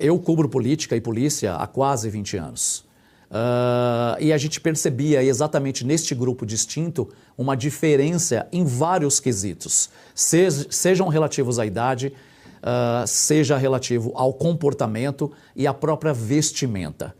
Eu cubro política e polícia há quase 20 anos. E a gente percebia exatamente neste grupo distinto uma diferença em vários quesitos, sejam relativos à idade, seja relativo ao comportamento e à própria vestimenta.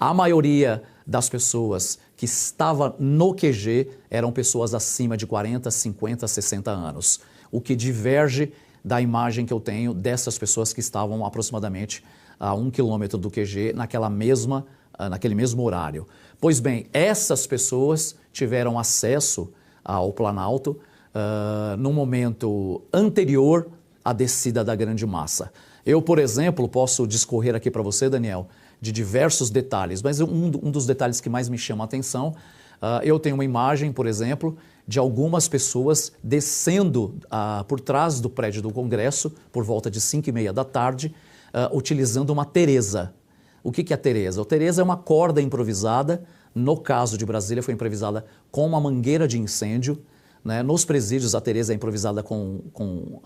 A maioria das pessoas que estava no QG eram pessoas acima de 40, 50, 60 anos, o que diverge da imagem que eu tenho dessas pessoas que estavam aproximadamente a 1 quilômetro do QG naquele mesmo horário. Pois bem, essas pessoas tiveram acesso ao Planalto no momento anterior à descida da grande massa. Eu, por exemplo, posso discorrer aqui para você, Daniel, de diversos detalhes, mas um dos detalhes que mais me chama a atenção, eu tenho uma imagem, por exemplo, de algumas pessoas descendo por trás do prédio do Congresso, por volta de 5h30 da tarde, utilizando uma teresa. O que é a teresa? A teresa é uma corda improvisada, no caso de Brasília foi improvisada com uma mangueira de incêndio, né? Nos presídios a teresa é improvisada com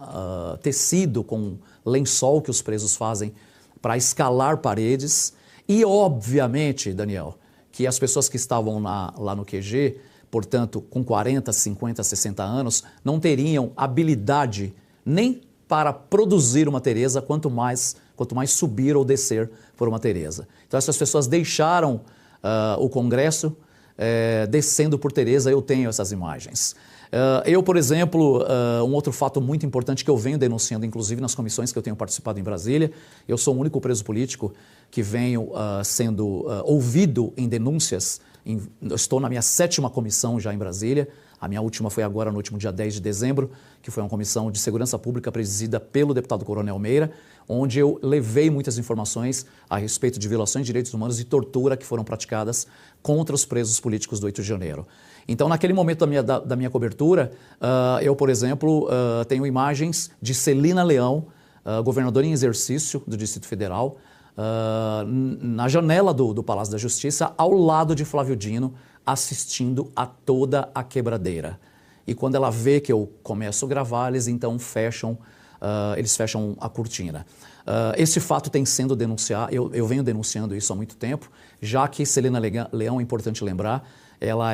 tecido, com lençol que os presos fazem para escalar paredes e, obviamente, Daniel, que as pessoas que estavam lá no QG, portanto, com 40, 50, 60 anos, não teriam habilidade nem para produzir uma teresa, quanto mais subir ou descer por uma teresa. Então, essas pessoas deixaram o Congresso descendo por teresa, eu tenho essas imagens. Eu, por exemplo, um outro fato muito importante que eu venho denunciando, inclusive nas comissões que eu tenho participado em Brasília, eu sou o único preso político que venho sendo ouvido em denúncias. Eu estou na minha 7ª comissão já em Brasília. A minha última foi agora no último dia 10 de dezembro, que foi uma comissão de segurança pública presidida pelo deputado Coronel Meira, onde eu levei muitas informações a respeito de violações de direitos humanos e tortura que foram praticadas contra os presos políticos do 8 de janeiro. Então, naquele momento da minha cobertura, eu, por exemplo, tenho imagens de Celina Leão, governadora em exercício do Distrito Federal, na janela do Palácio da Justiça, ao lado de Flávio Dino, assistindo a toda a quebradeira. E quando ela vê que eu começo a gravar, eles então fecham a cortina. Esse fato tem sendo denunciado, eu venho denunciando isso há muito tempo, já que Celina Leão, é importante lembrar, ela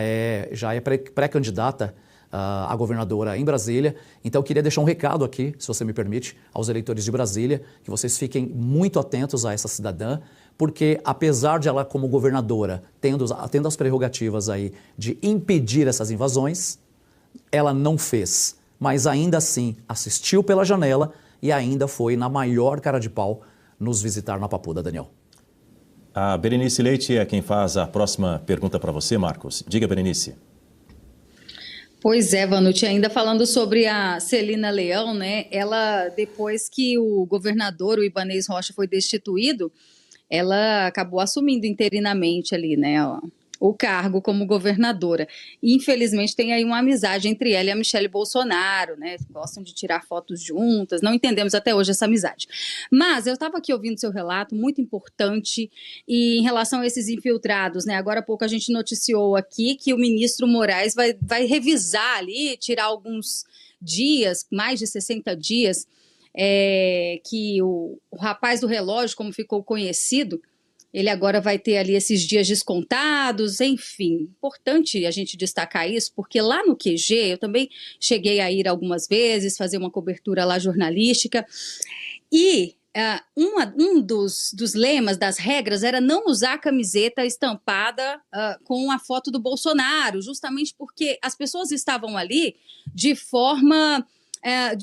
já é pré-candidata a governadora em Brasília. Então, eu queria deixar um recado aqui, se você me permite, aos eleitores de Brasília, que vocês fiquem muito atentos a essa cidadã, porque apesar de ela, como governadora, tendo as prerrogativas aí de impedir essas invasões, ela não fez, mas ainda assim assistiu pela janela e ainda foi na maior cara de pau nos visitar na Papuda, Daniel. A Berenice Leite é quem faz a próxima pergunta para você, Marcos. Diga, Berenice. Pois é, Vanucci, ainda falando sobre a Celina Leão, né? Ela, depois que o governador, o Ibanez Rocha, foi destituído, ela acabou assumindo interinamente ali, né, o cargo como governadora. E, infelizmente, tem aí uma amizade entre ela e a Michelle Bolsonaro, né? Gostam de tirar fotos juntas, não entendemos até hoje essa amizade. Mas eu estava aqui ouvindo seu relato, muito importante, e em relação a esses infiltrados, né? Agora há pouco a gente noticiou aqui que o ministro Moraes vai revisar ali, tirar alguns dias, mais de 60 dias, que o rapaz do relógio, como ficou conhecido, ele agora vai ter ali esses dias descontados, enfim. Importante a gente destacar isso, porque lá no QG, eu também cheguei a ir algumas vezes, fazer uma cobertura lá jornalística, e um dos lemas, das regras, era não usar camiseta estampada com a foto do Bolsonaro, justamente porque as pessoas estavam ali de forma...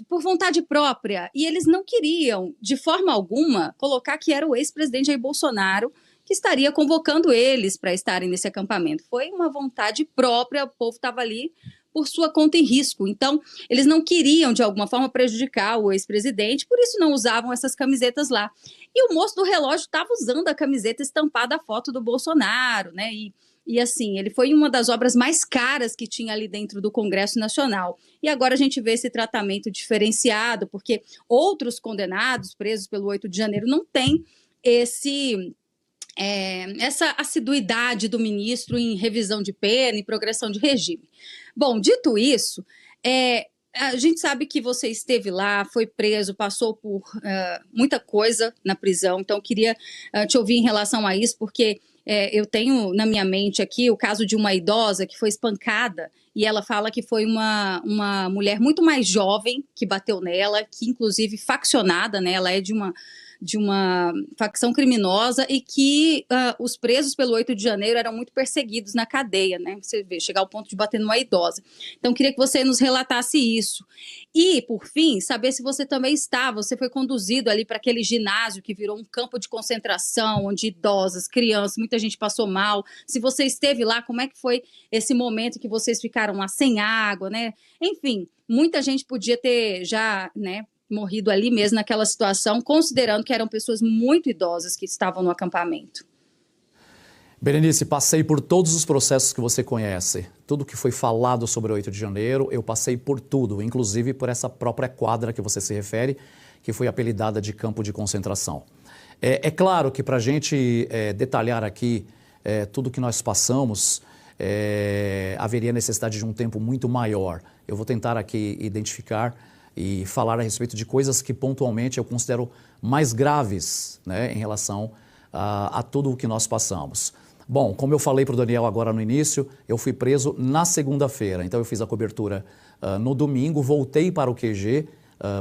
por vontade própria, e eles não queriam, de forma alguma, colocar que era o ex-presidente Jair Bolsonaro que estaria convocando eles para estarem nesse acampamento. Foi uma vontade própria, o povo estava ali por sua conta e risco. Então, eles não queriam, de alguma forma, prejudicar o ex-presidente, por isso não usavam essas camisetas lá. E o moço do relógio estava usando a camiseta estampada a foto do Bolsonaro, né? E assim, ele foi uma das obras mais caras que tinha ali dentro do Congresso Nacional. E agora a gente vê esse tratamento diferenciado, porque outros condenados, presos pelo 8 de janeiro, não têm essa assiduidade do ministro em revisão de pena e progressão de regime. Bom, dito isso, A gente sabe que você esteve lá, foi preso, passou por muita coisa na prisão, então queria te ouvir em relação a isso, porque eu tenho na minha mente aqui o caso de uma idosa que foi espancada e ela fala que foi uma mulher muito mais jovem que bateu nela, que inclusive faccionada, né? Ela é de uma facção criminosa e que os presos pelo 8 de janeiro eram muito perseguidos na cadeia, né? Você vê, chegar ao ponto de bater numa idosa. Então, queria que você nos relatasse isso. E, por fim, saber se você também você foi conduzido ali para aquele ginásio que virou um campo de concentração, onde idosas, crianças, muita gente passou mal. Se você esteve lá, como é que foi esse momento que vocês ficaram lá sem água, né? Enfim, muita gente podia ter já, né, morrido ali mesmo naquela situação, considerando que eram pessoas muito idosas que estavam no acampamento. Berenice, passei por todos os processos que você conhece. Tudo que foi falado sobre o 8 de janeiro, eu passei por tudo, inclusive por essa própria quadra que você se refere, que foi apelidada de campo de concentração. É claro que para a gente detalhar aqui tudo que nós passamos, haveria necessidade de um tempo muito maior. Eu vou tentar aqui identificar e falar a respeito de coisas que pontualmente eu considero mais graves, né, em relação a tudo o que nós passamos. Bom, como eu falei para o Daniel agora no início, eu fui preso na segunda-feira, então eu fiz a cobertura no domingo, voltei para o QG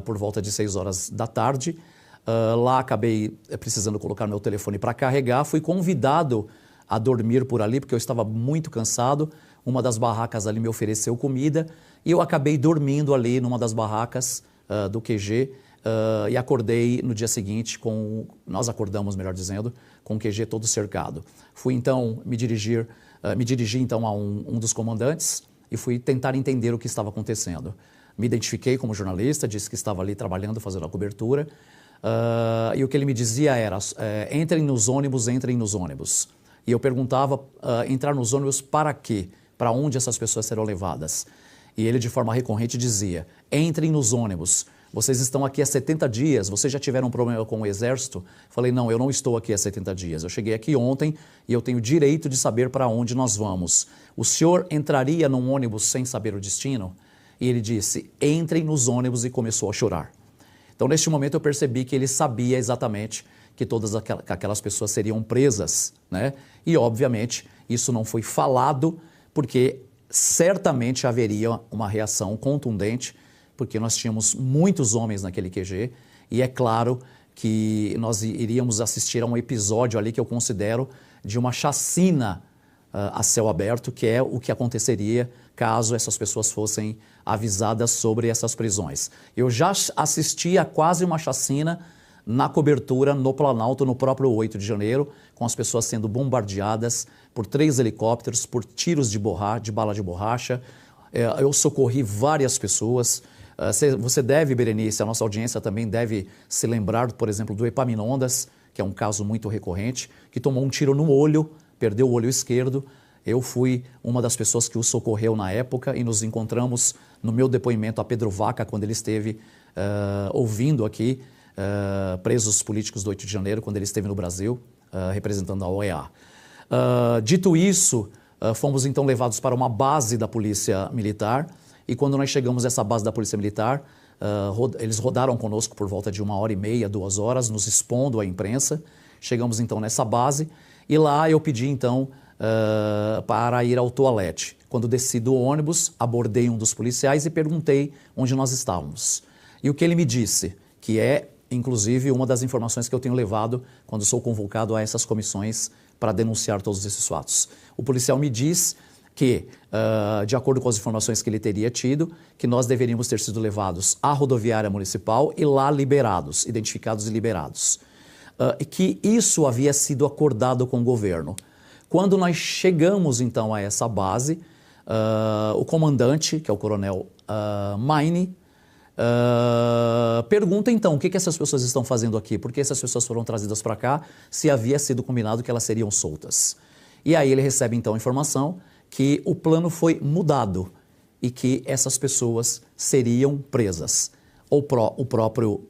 por volta de 6 horas da tarde, lá acabei precisando colocar meu telefone para carregar, fui convidado a dormir por ali porque eu estava muito cansado, uma das barracas ali me ofereceu comida e eu acabei dormindo ali numa das barracas do QG e acordei no dia seguinte nós acordamos, melhor dizendo, com o QG todo cercado. Fui então me dirigi então a um dos comandantes e fui tentar entender o que estava acontecendo. Me identifiquei como jornalista, disse que estava ali trabalhando, fazendo a cobertura e o que ele me dizia era, entrem nos ônibus. E eu perguntava, entrar nos ônibus para quê? Para onde essas pessoas serão levadas? E ele, de forma recorrente, dizia, entrem nos ônibus. Vocês estão aqui há 70 dias, vocês já tiveram um problema com o Exército? Falei, não, eu não estou aqui há 70 dias. Eu cheguei aqui ontem e eu tenho direito de saber para onde nós vamos. O senhor entraria num ônibus sem saber o destino? E ele disse, entrem nos ônibus, e começou a chorar. Então, neste momento, eu percebi que ele sabia exatamente que todas aquelas pessoas seriam presas, né? E, obviamente, isso não foi falado, porque certamente haveria uma reação contundente, porque nós tínhamos muitos homens naquele QG, e é claro que nós iríamos assistir a um episódio ali que eu considero de uma chacina a céu aberto, que é o que aconteceria caso essas pessoas fossem avisadas sobre essas prisões. Eu já assisti a quase uma chacina na cobertura no Planalto, no próprio 8 de janeiro, com as pessoas sendo bombardeadas por 3 helicópteros, por tiros de bala de borracha. Eu socorri várias pessoas. Você deve, Berenice, a nossa audiência também deve se lembrar, por exemplo, do Epaminondas, que é um caso muito recorrente, que tomou um tiro no olho, perdeu o olho esquerdo. Eu fui uma das pessoas que o socorreu na época e nos encontramos no meu depoimento a Pedro Vaca, quando ele esteve ouvindo aqui presos políticos do 8 de janeiro, quando ele esteve no Brasil, representando a OEA. Dito isso, fomos então levados para uma base da Polícia Militar, e quando nós chegamos a essa base da Polícia Militar, eles rodaram conosco por volta de 1h30, 2 horas, nos expondo à imprensa. Chegamos então nessa base e lá eu pedi então para ir ao toalete. Quando desci do ônibus, abordei um dos policiais e perguntei onde nós estávamos. E o que ele me disse, que é inclusive uma das informações que eu tenho levado quando sou convocado a essas comissões para denunciar todos esses fatos. O policial me diz que, de acordo com as informações que ele teria tido, que nós deveríamos ter sido levados à rodoviária municipal e lá liberados, identificados e liberados. E que isso havia sido acordado com o governo. Quando nós chegamos, então, a essa base, o comandante, que é o coronel Maine, pergunta, então, o que essas pessoas estão fazendo aqui? Por que essas pessoas foram trazidas para cá se havia sido combinado que elas seriam soltas? E aí ele recebe, então, a informação que o plano foi mudado e que essas pessoas seriam presas. O próprio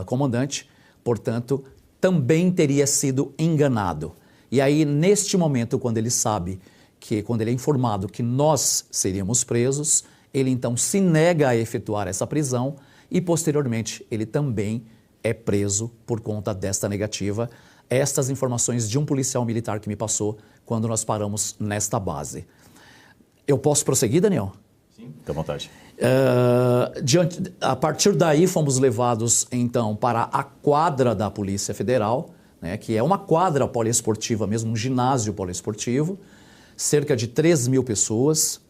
comandante, portanto, também teria sido enganado. E aí, neste momento, quando ele é informado que nós seríamos presos, Ele então se nega a efetuar essa prisão e posteriormente ele também é preso por conta desta negativa. Estas informações de um policial militar que me passou quando nós paramos nesta base. Eu posso prosseguir, Daniel? Sim, fica à vontade. A partir daí fomos levados então para a quadra da Polícia Federal, né, que é uma quadra poliesportiva mesmo, um ginásio poliesportivo, cerca de 3.000 pessoas,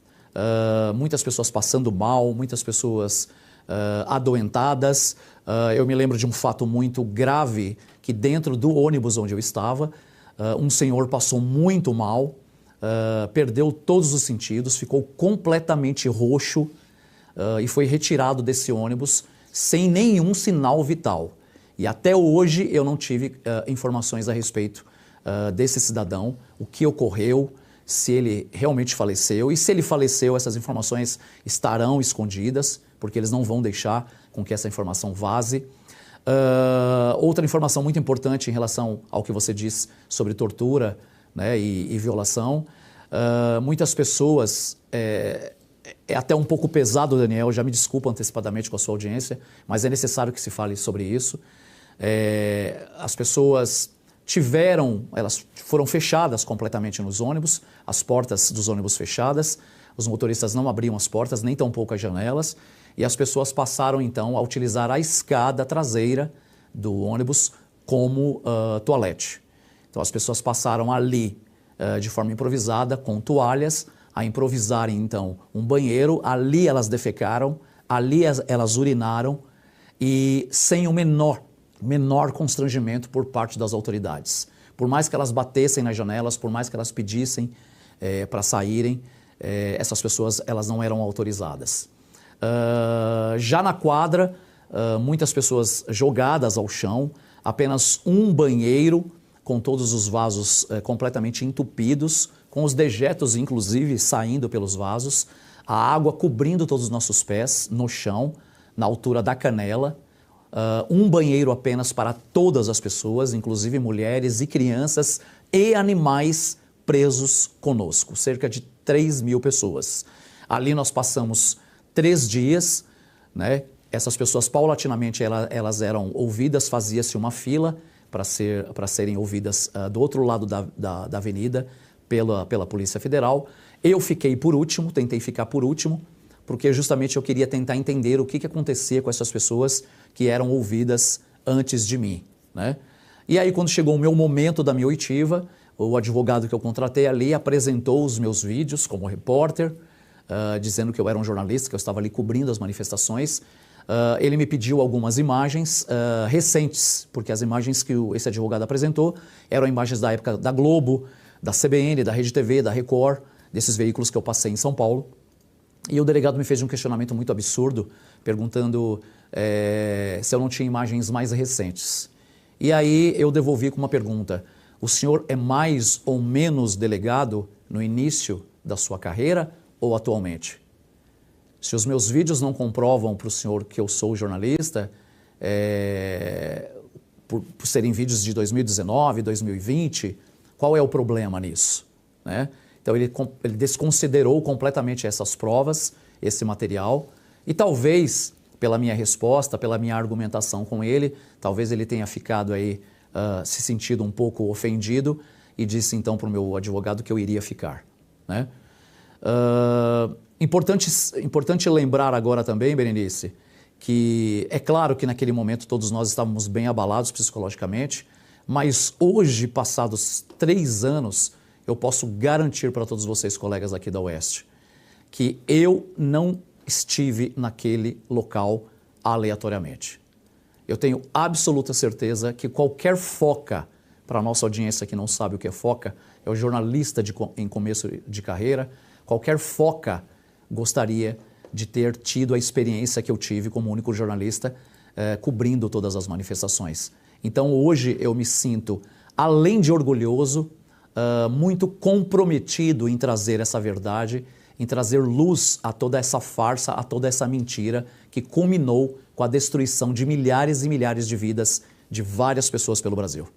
muitas pessoas passando mal, muitas pessoas adoentadas. Eu me lembro de um fato muito grave, que dentro do ônibus onde eu estava, um senhor passou muito mal, perdeu todos os sentidos, ficou completamente roxo e foi retirado desse ônibus sem nenhum sinal vital. E até hoje eu não tive informações a respeito desse cidadão, o que ocorreu, se ele realmente faleceu. E se ele faleceu, essas informações estarão escondidas, porque eles não vão deixar com que essa informação vaze. Outra informação muito importante em relação ao que você disse sobre tortura, né, e violação. Muitas pessoas... É até um pouco pesado, Daniel, já me desculpo antecipadamente com a sua audiência, mas é necessário que se fale sobre isso. As pessoas elas foram fechadas completamente nos ônibus, as portas dos ônibus fechadas, os motoristas não abriam as portas, nem tampouco as janelas, e as pessoas passaram então a utilizar a escada traseira do ônibus como toalete. Então as pessoas passaram ali de forma improvisada, com toalhas, a improvisarem então um banheiro, ali elas defecaram, ali elas urinaram e sem o menor constrangimento por parte das autoridades. Por mais que elas batessem nas janelas, por mais que elas pedissem para saírem, essas pessoas elas não eram autorizadas. Já na quadra, muitas pessoas jogadas ao chão, apenas um banheiro com todos os vasos completamente entupidos, com os dejetos inclusive saindo pelos vasos, a água cobrindo todos os nossos pés no chão, na altura da canela, um banheiro apenas para todas as pessoas, inclusive mulheres e crianças e animais presos conosco, cerca de 3.000 pessoas. Ali nós passamos 3 dias, né? Essas pessoas paulatinamente elas eram ouvidas, fazia-se uma fila para serem ouvidas do outro lado da avenida pela Polícia Federal. Eu fiquei por último, tentei ficar por último, porque justamente eu queria tentar entender o que acontecia com essas pessoas que eram ouvidas antes de mim, né? E aí, quando chegou o meu momento da minha oitiva, o advogado que eu contratei ali apresentou os meus vídeos como repórter, dizendo que eu era um jornalista, que eu estava ali cobrindo as manifestações. Ele me pediu algumas imagens recentes, porque as imagens que esse advogado apresentou eram imagens da época da Globo, da CBN, da Rede TV, da Record, desses veículos que eu passei em São Paulo. E o delegado me fez um questionamento muito absurdo, perguntando se eu não tinha imagens mais recentes. E aí eu devolvi com uma pergunta: o senhor é mais ou menos delegado no início da sua carreira ou atualmente? Se os meus vídeos não comprovam para o senhor que eu sou jornalista, por serem vídeos de 2019, 2020, qual é o problema nisso, né? Então ele desconsiderou completamente essas provas, esse material, e talvez, pela minha resposta, pela minha argumentação com ele, talvez ele tenha ficado aí, se sentido um pouco ofendido e disse então para o meu advogado que eu iria ficar, né? Importante lembrar agora também, Berenice, que é claro que naquele momento todos nós estávamos bem abalados psicologicamente, mas hoje, passados 3 anos, eu posso garantir para todos vocês, colegas aqui da Oeste, que eu não estive naquele local aleatoriamente. Eu tenho absoluta certeza que qualquer foca, para a nossa audiência que não sabe o que é foca, é o jornalista em começo de carreira, qualquer foca gostaria de ter tido a experiência que eu tive como único jornalista cobrindo todas as manifestações. Então hoje eu me sinto, além de orgulhoso, muito comprometido em trazer essa verdade, em trazer luz a toda essa farsa, a toda essa mentira que culminou com a destruição de milhares e milhares de vidas de várias pessoas pelo Brasil.